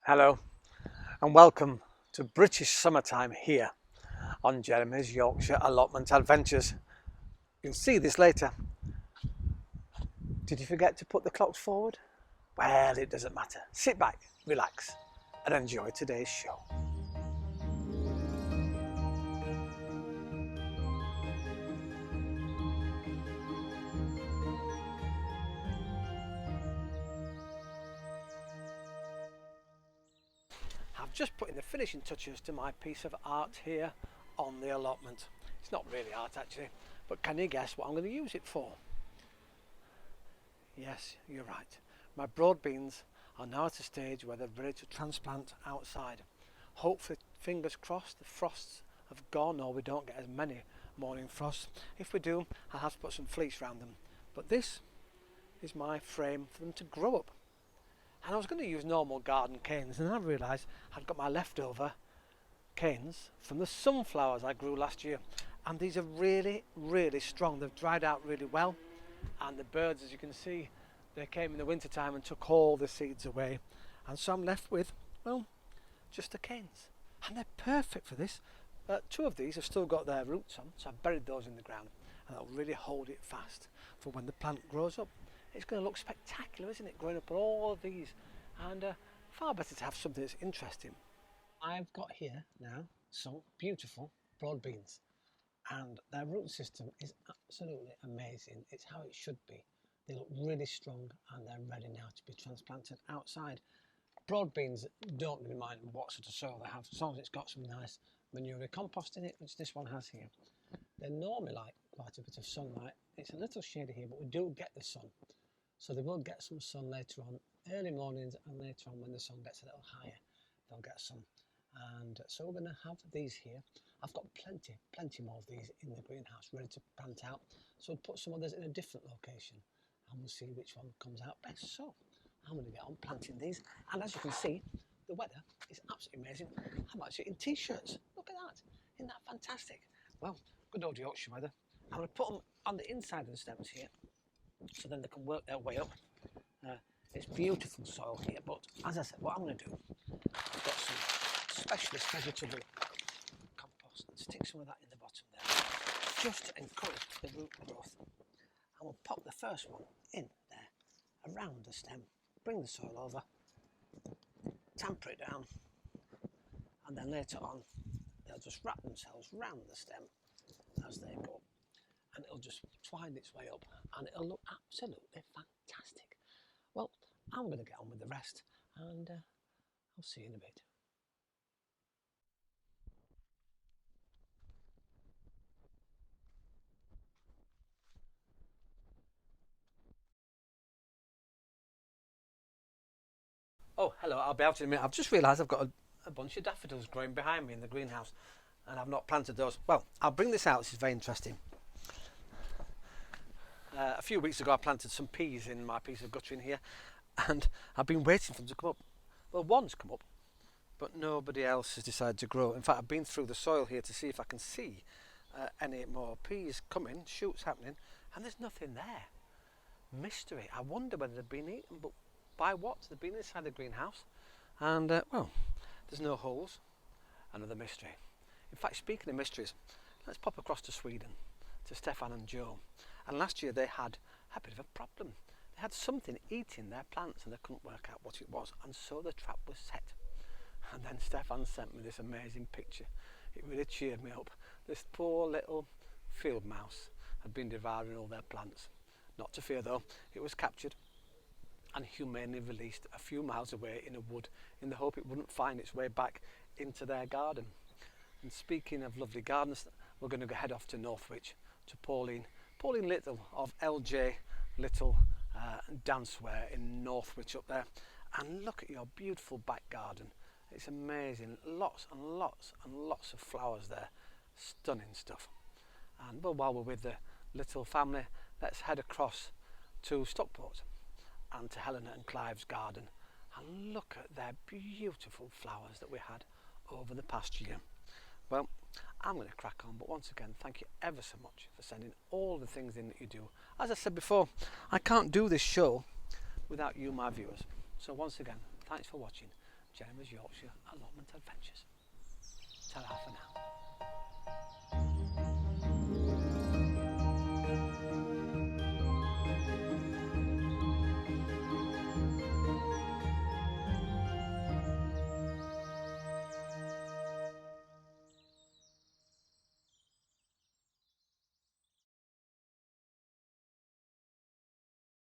Hello and welcome to British summertime here on Jeremy's Yorkshire Allotment Adventures. You'll see this later. Did you forget to put the clocks forward? Well, it doesn't matter. Sit back, relax and enjoy today's show. I've just put in the finishing touches to my piece of art here on the allotment. It's not really art actually, but can you guess what I'm going to use it for? Yes, you're right. My broad beans are now at a stage where they're ready to transplant outside. Hopefully, fingers crossed, the frosts have gone or we don't get as many morning frosts. If we do, I'll have to put some fleece around them. But this is my frame for them to grow up. And I was going to use normal garden canes, and I realised I've got my leftover canes from the sunflowers I grew last year. And these are really, really strong. They've dried out really well. And the birds, as you can see, they came in the winter time and took all the seeds away. And so I'm left with, well, just the canes. And they're perfect for this. Two of these have still got their roots on, so I've buried those in the ground. And that'll really hold it fast for when the plant grows up. It's going to look spectacular, isn't it, growing up on all of these, and far better to have something that's interesting. I've got here now some beautiful broad beans, and their root system is absolutely amazing. It's how it should be. They look really strong and they're ready now to be transplanted outside. Broad beans don't really mind what sort of soil they have, as long as it's got some nice manure compost in it, which this one has here. They normally like quite a bit of sunlight. It's a little shady here, but we do get the sun. So they will get some sun later on, early mornings, and later on when the sun gets a little higher, they'll get some. And so we're going to have these here. I've got plenty more of these in the greenhouse ready to plant out. So we'll put some others in a different location and we'll see which one comes out best. So I'm going to get on planting these. And as you can see, the weather is absolutely amazing. I'm actually in t-shirts. Look at that. Isn't that fantastic? Well, good old Yorkshire weather. I'm going to put them on the inside of the stems here, so then they can work their way up. It's beautiful soil here, but as I said, what I'm going to do, I've got some specialist vegetable compost and stick some of that in the bottom there, just to encourage the root growth. And we'll pop the first one in there, around the stem, bring the soil over, tamper it down, and then later on, they'll just wrap themselves round the stem as they go. And it'll just twine its way up and it'll look absolutely fantastic. Well, I'm going to get on with the rest and I'll see you in a bit. Oh, hello, I'll be out in a minute. I've just realised I've got a bunch of daffodils growing behind me in the greenhouse and I've not planted those. Well, I'll bring this out, this is very interesting. A few weeks ago I planted some peas in my piece of guttering here and I've been waiting for them to come up. Well, one's come up, but nobody else has decided to grow. In fact, I've been through the soil here to see if I can see any more peas coming, shoots happening, and there's nothing there. Mystery. I wonder whether they've been eaten, but by what? They've been inside the greenhouse and well, there's no holes. Another mystery. In fact, speaking of mysteries, let's pop across to Sweden, to Stefan and Joe. And last year they had a bit of a problem. They had something eating their plants and they couldn't work out what it was, and so the trap was set. And then Stefan sent me this amazing picture. It really cheered me up. This poor little field mouse had been devouring all their plants. Not to fear though, it was captured and humanely released a few miles away in a wood in the hope it wouldn't find its way back into their garden. And speaking of lovely gardens, we're going to head off to Northwich to Pauline Little of LJ Little Danceware in Northwich up there, and look at your beautiful back garden. It's amazing, lots and lots and lots of flowers there, stunning stuff. And well, while we're with the Little family, let's head across to Stockport and to Helena and Clive's garden and look at their beautiful flowers that we had over the past year. Well, I'm going to crack on, but once again, thank you ever so much for sending all the things in that you do. As I said before, I can't do this show without you, my viewers. So once again, thanks for watching. Jennifer's Yorkshire Allotment Adventures. Ta-ra for now.